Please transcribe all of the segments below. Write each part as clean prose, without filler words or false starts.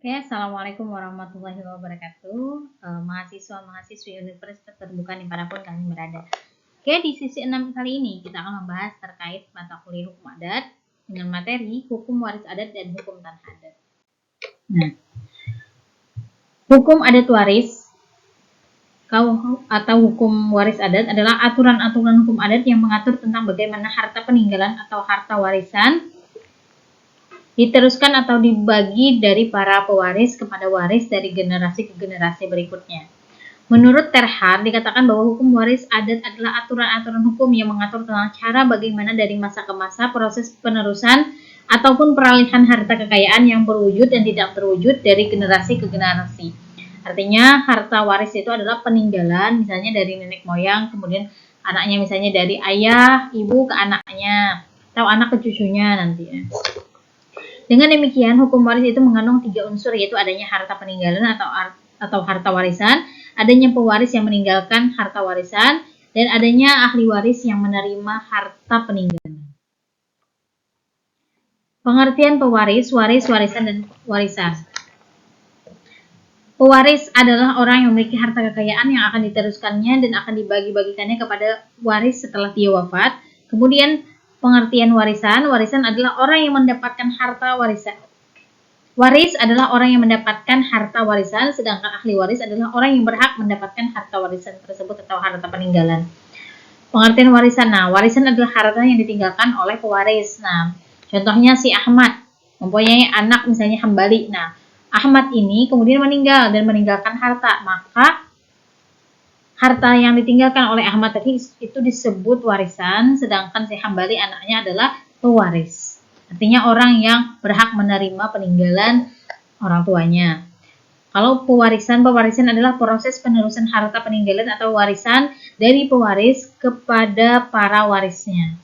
Oke, Assalamualaikum warahmatullahi wabarakatuh. Mahasiswa-mahasiswi Universitas Terbuka dimanapun kalian berada. Oke, di sesi 6 kali ini kita akan membahas terkait mata kuliah hukum adat dengan materi hukum waris adat dan hukum tanah adat. Nah, hukum adat waris atau hukum waris adat adalah aturan-aturan hukum adat yang mengatur tentang bagaimana harta peninggalan atau harta warisan diteruskan atau dibagi dari para pewaris kepada waris dari generasi ke generasi berikutnya. Menurut Terhar, dikatakan bahwa hukum waris adat adalah aturan-aturan hukum yang mengatur tentang cara bagaimana dari masa ke masa proses penerusan ataupun peralihan harta kekayaan yang berwujud dan tidak berwujud dari generasi ke generasi. Artinya, harta waris itu adalah peninggalan, misalnya dari nenek moyang, kemudian anaknya misalnya dari ayah, ibu ke anaknya, atau anak ke cucunya nanti. Dengan demikian, hukum waris itu mengandung 3 unsur, yaitu adanya harta peninggalan atau harta warisan, adanya pewaris yang meninggalkan harta warisan, dan adanya ahli waris yang menerima harta peninggalan. Pengertian pewaris, waris, warisan, dan warisan. Pewaris adalah orang yang memiliki harta kekayaan yang akan diteruskannya dan akan dibagi-bagikannya kepada waris setelah dia wafat. Kemudian pengertian warisan, warisan adalah orang yang mendapatkan harta warisan. Waris adalah orang yang mendapatkan harta warisan, sedangkan ahli waris adalah orang yang berhak mendapatkan harta warisan tersebut atau harta peninggalan. Pengertian warisan, nah warisan adalah harta yang ditinggalkan oleh pewaris. Nah, contohnya si Ahmad mempunyai anak misalnya Hambali. Nah, Ahmad ini kemudian meninggal dan meninggalkan harta, maka harta yang ditinggalkan oleh Ahmad tadi itu disebut warisan, sedangkan si Hambali anaknya adalah pewaris. Artinya orang yang berhak menerima peninggalan orang tuanya. Kalau pewarisan adalah proses penerusan harta peninggalan atau warisan dari pewaris kepada para warisnya.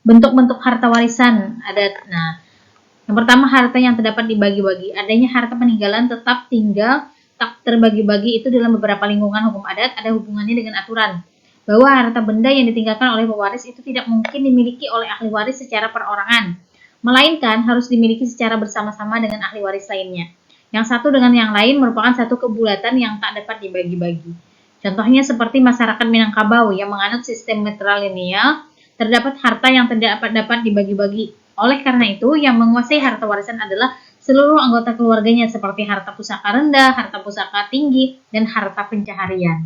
Bentuk-bentuk harta warisan ada. Nah, yang pertama, harta yang terdapat dibagi-bagi. Adanya harta peninggalan tetap tinggal tak terbagi-bagi itu dalam beberapa lingkungan hukum adat ada hubungannya dengan aturan bahwa harta benda yang ditinggalkan oleh pewaris itu tidak mungkin dimiliki oleh ahli waris secara perorangan, melainkan harus dimiliki secara bersama-sama dengan ahli waris lainnya. Yang satu dengan yang lain merupakan satu kebulatan yang tak dapat dibagi-bagi. Contohnya seperti masyarakat Minangkabau yang menganut sistem matrilineal, terdapat harta yang tidak dapat dibagi-bagi. Oleh karena itu, yang menguasai harta warisan adalah seluruh anggota keluarganya seperti harta pusaka rendah, harta pusaka tinggi, dan harta pencaharian.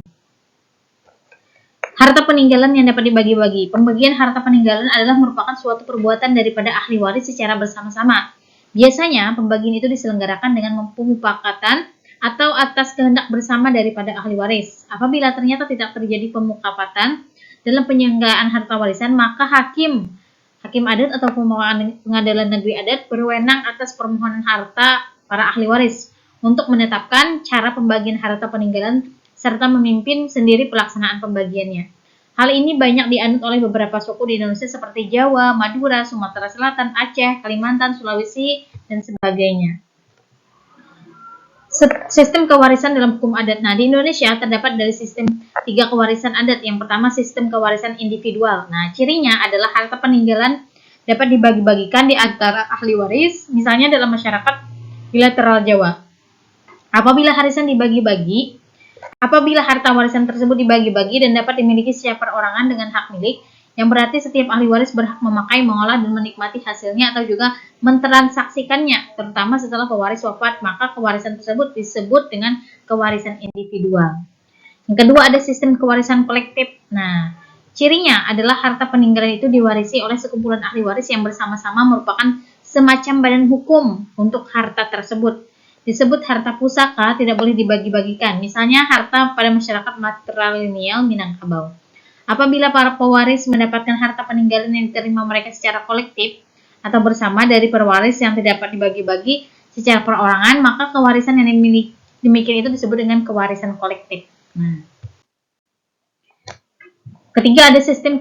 Harta peninggalan yang dapat dibagi-bagi. Pembagian harta peninggalan adalah merupakan suatu perbuatan daripada ahli waris secara bersama-sama. Biasanya, pembagian itu diselenggarakan dengan pemufakatan atau atas kehendak bersama daripada ahli waris. Apabila ternyata tidak terjadi pemufakatan dalam penyelenggaraan harta warisan, maka hakim adat atau pengadilan negeri adat berwenang atas permohonan harta para ahli waris untuk menetapkan cara pembagian harta peninggalan serta memimpin sendiri pelaksanaan pembagiannya. Hal ini banyak dianut oleh beberapa suku di Indonesia seperti Jawa, Madura, Sumatera Selatan, Aceh, Kalimantan, Sulawesi, dan sebagainya. Sistem kewarisan dalam hukum adat. Nah, di Indonesia terdapat dari sistem 3 kewarisan adat. Yang pertama, sistem kewarisan individual. Nah, cirinya adalah harta peninggalan dapat dibagi-bagikan di antara ahli waris, misalnya dalam masyarakat bilateral Jawa. Apabila harta warisan tersebut dibagi-bagi dan dapat dimiliki secara perorangan dengan hak milik, yang berarti setiap ahli waris berhak memakai, mengolah, dan menikmati hasilnya atau juga mentransaksikannya, terutama setelah pewaris wafat, maka kewarisan tersebut disebut dengan kewarisan individual. Yang kedua, ada sistem kewarisan kolektif. Nah, cirinya adalah harta peninggalan itu diwarisi oleh sekumpulan ahli waris yang bersama-sama merupakan semacam badan hukum untuk harta tersebut. Disebut harta pusaka, tidak boleh dibagi-bagikan. Misalnya harta pada masyarakat matrilineal Minangkabau. Apabila para pewaris mendapatkan harta peninggalan yang diterima mereka secara kolektif atau bersama dari pewaris yang tidak dapat dibagi-bagi secara perorangan, maka kewarisan yang demikian itu disebut dengan kewarisan kolektif. Nah, ketiga, ada sistem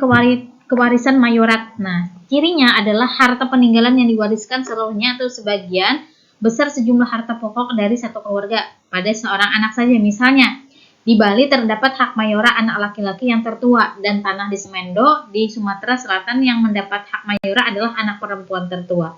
kewarisan mayorat. Nah, cirinya adalah harta peninggalan yang diwariskan seluruhnya atau sebagian besar sejumlah harta pokok dari satu keluarga pada seorang anak saja. Misalnya, Di Bali terdapat hak mayora anak laki-laki yang tertua, dan tanah di Semendo di Sumatera Selatan yang mendapat hak mayora adalah anak perempuan tertua.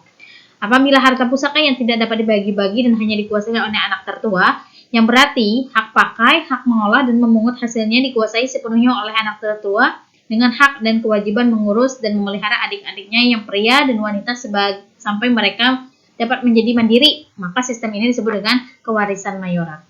Apabila harta pusaka yang tidak dapat dibagi-bagi dan hanya dikuasai oleh anak tertua, yang berarti hak pakai, hak mengolah dan memungut hasilnya dikuasai sepenuhnya oleh anak tertua dengan hak dan kewajiban mengurus dan memelihara adik-adiknya yang pria dan wanita sampai mereka dapat menjadi mandiri. Maka sistem ini disebut dengan kewarisan mayora.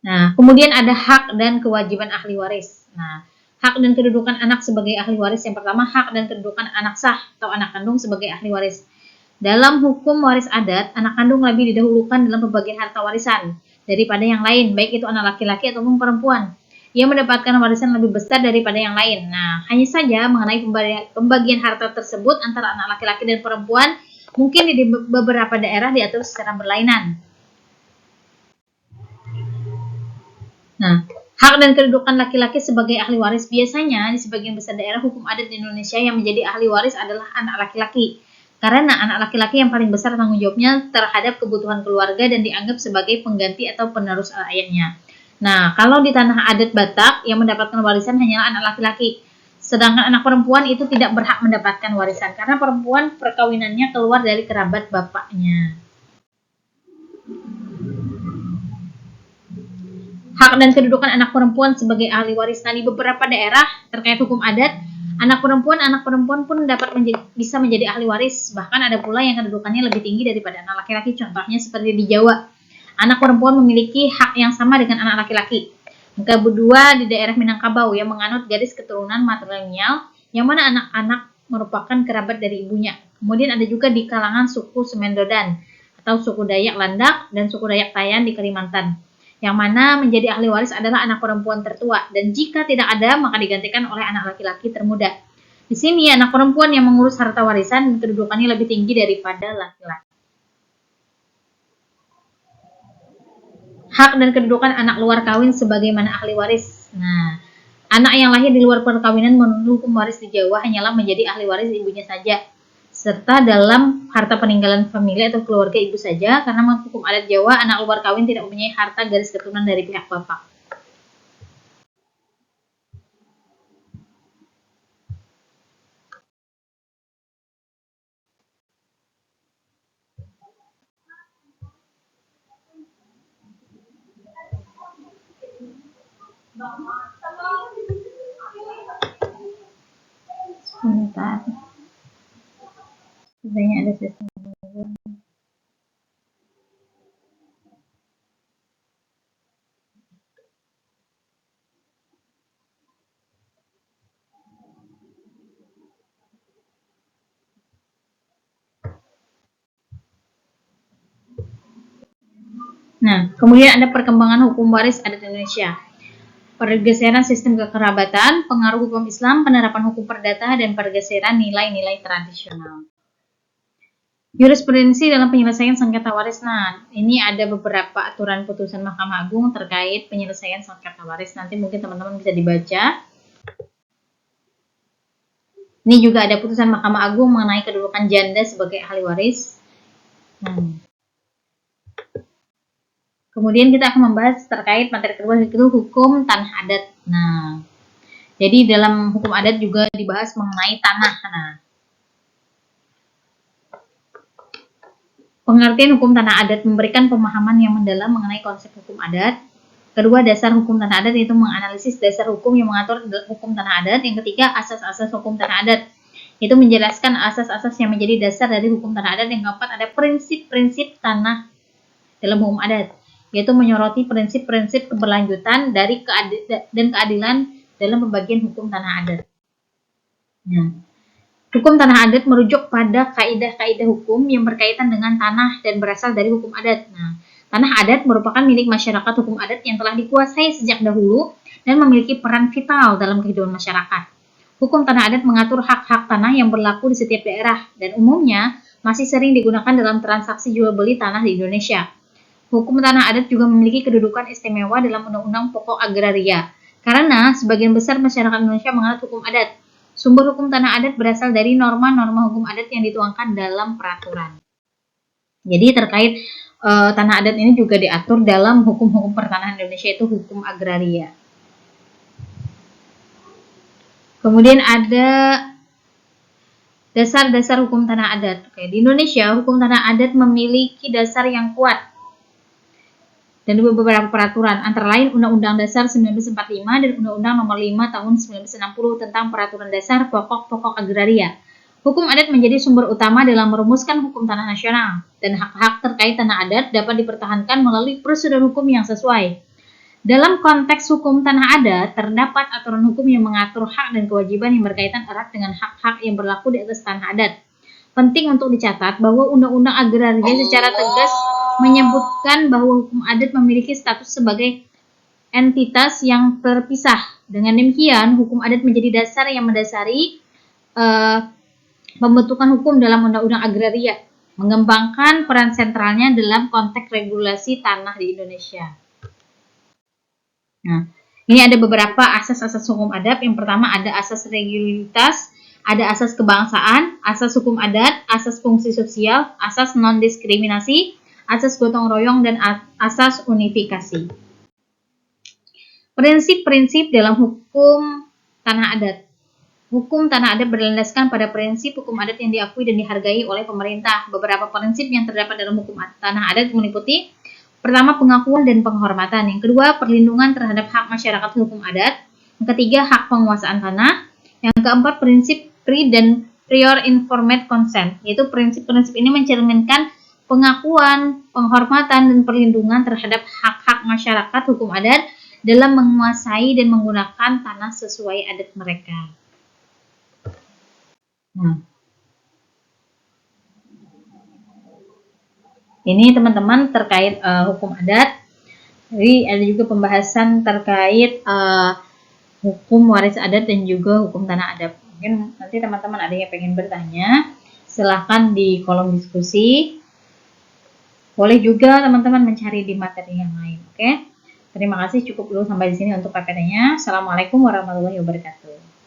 Nah, kemudian ada hak dan kewajiban ahli waris. Nah, hak dan kedudukan anak sebagai ahli waris. Yang pertama, hak dan kedudukan anak sah atau anak kandung sebagai ahli waris. Dalam hukum waris adat, anak kandung lebih didahulukan dalam pembagian harta warisan daripada yang lain, baik itu anak laki-laki ataupun perempuan. Ia mendapatkan warisan lebih besar daripada yang lain. Nah, hanya saja mengenai pembagian harta tersebut antara anak laki-laki dan perempuan, mungkin di beberapa daerah diatur secara berlainan. Nah, hak dan kedudukan laki-laki sebagai ahli waris biasanya di sebagian besar daerah hukum adat di Indonesia yang menjadi ahli waris adalah anak laki-laki. Karena anak laki-laki yang paling besar tanggung jawabnya terhadap kebutuhan keluarga dan dianggap sebagai pengganti atau penerus ayahnya. Nah, kalau di tanah adat Batak yang mendapatkan warisan hanyalah anak laki-laki. Sedangkan anak perempuan itu tidak berhak mendapatkan warisan karena perempuan perkawinannya keluar dari kerabat bapaknya. Hak dan kedudukan anak perempuan sebagai ahli waris. Nah, di beberapa daerah terkait hukum adat, anak perempuan pun dapat bisa menjadi ahli waris. Bahkan ada pula yang kedudukannya lebih tinggi daripada anak laki-laki. Contohnya seperti di Jawa, anak perempuan memiliki hak yang sama dengan anak laki-laki. Yang kedua, di daerah Minangkabau yang menganut garis keturunan matrilineal, yang mana anak-anak merupakan kerabat dari ibunya. Kemudian ada juga di kalangan suku Semendodan atau suku Dayak Landak dan suku Dayak Tayan di Kalimantan, yang mana menjadi ahli waris adalah anak perempuan tertua, dan jika tidak ada maka digantikan oleh anak laki-laki termuda. Di sini anak perempuan yang mengurus harta warisan dan kedudukannya lebih tinggi daripada laki-laki. Hak dan kedudukan anak luar kawin sebagaimana ahli waris. Nah, anak yang lahir di luar perkawinan menurut hukum waris di Jawa hanyalah menjadi ahli waris ibunya saja, serta dalam harta peninggalan famili atau keluarga ibu saja, karena menurut hukum adat Jawa, anak luar kawin tidak mempunyai harta garis keturunan dari pihak bapak. Sebentar. Sebenarnya ada sistem. Nah, kemudian ada perkembangan hukum waris adat Indonesia. Pergeseran sistem kekerabatan, pengaruh hukum Islam, penerapan hukum perdata, dan pergeseran nilai-nilai tradisional. Jurisprudensi dalam penyelesaian sengketa waris. Nah, ini ada beberapa aturan putusan Mahkamah Agung terkait penyelesaian sengketa waris. Nanti mungkin teman-teman bisa dibaca. Ini juga ada putusan Mahkamah Agung mengenai kedudukan janda sebagai ahli waris. Kemudian kita akan membahas terkait materi kedua, yaitu hukum tanah adat. Nah, jadi dalam hukum adat juga dibahas mengenai tanah. Nah, pengertian hukum tanah adat memberikan pemahaman yang mendalam mengenai konsep hukum adat. Kedua, dasar hukum tanah adat, yaitu menganalisis dasar hukum yang mengatur hukum tanah adat. Yang ketiga, asas-asas hukum tanah adat, itu menjelaskan asas-asas yang menjadi dasar dari hukum tanah adat. Yang keempat, ada prinsip-prinsip tanah dalam hukum adat, yaitu menyoroti prinsip-prinsip keberlanjutan dari keadilan dalam pembagian hukum tanah adat. Nah, hukum tanah adat merujuk pada kaidah-kaidah hukum yang berkaitan dengan tanah dan berasal dari hukum adat. Nah, tanah adat merupakan milik masyarakat hukum adat yang telah dikuasai sejak dahulu dan memiliki peran vital dalam kehidupan masyarakat. Hukum tanah adat mengatur hak-hak tanah yang berlaku di setiap daerah dan umumnya masih sering digunakan dalam transaksi jual beli tanah di Indonesia. Hukum tanah adat juga memiliki kedudukan istimewa dalam Undang-Undang Pokok Agraria, karena sebagian besar masyarakat Indonesia menganut hukum adat. Sumber hukum tanah adat berasal dari norma-norma hukum adat yang dituangkan dalam peraturan. Jadi terkait tanah adat ini juga diatur dalam hukum-hukum pertanahan Indonesia, itu hukum agraria. Kemudian ada dasar-dasar hukum tanah adat. Oke, di Indonesia hukum tanah adat memiliki dasar yang kuat dan beberapa peraturan, antara lain Undang-Undang Dasar 1945 dan Undang-Undang Nomor 5 Tahun 1960 tentang Peraturan Dasar Pokok-pokok Agraria. Hukum adat menjadi sumber utama dalam merumuskan hukum tanah nasional, dan hak-hak terkait tanah adat dapat dipertahankan melalui prosedur hukum yang sesuai. Dalam konteks hukum tanah adat, terdapat aturan hukum yang mengatur hak dan kewajiban yang berkaitan erat dengan hak-hak yang berlaku di atas tanah adat. Penting untuk dicatat bahwa Undang-Undang Agraria secara tegas menyebutkan bahwa hukum adat memiliki status sebagai entitas yang terpisah. Dengan demikian, hukum adat menjadi dasar yang mendasari pembentukan hukum dalam Undang-Undang Agraria, mengembangkan peran sentralnya dalam konteks regulasi tanah di Indonesia. Nah, ini ada beberapa asas-asas hukum adat. Yang pertama ada asas regularitas, ada asas kebangsaan, asas hukum adat, asas fungsi sosial, asas non-diskriminasi, asas gotong royong, dan asas unifikasi. Prinsip-prinsip dalam hukum tanah adat. Hukum tanah adat berlandaskan pada prinsip hukum adat yang diakui dan dihargai oleh pemerintah. Beberapa prinsip yang terdapat dalam hukum tanah adat meliputi: pertama, pengakuan dan penghormatan. Yang kedua, perlindungan terhadap hak masyarakat hukum adat. Yang ketiga, hak penguasaan tanah. Yang keempat, prinsip pre dan prior informed consent. Yaitu prinsip-prinsip ini mencerminkan pengakuan, penghormatan, dan perlindungan terhadap hak-hak masyarakat hukum adat dalam menguasai dan menggunakan tanah sesuai adat mereka. Nah, ini teman-teman terkait hukum adat. Jadi ada juga pembahasan terkait hukum waris adat dan juga hukum tanah adat. Mungkin nanti teman-teman ada yang pengen bertanya, silahkan di kolom diskusi. Boleh juga teman-teman mencari di materi yang lain. Oke? Terima kasih, cukup dulu sampai di sini untuk PPT-nya. Assalamualaikum warahmatullahi wabarakatuh.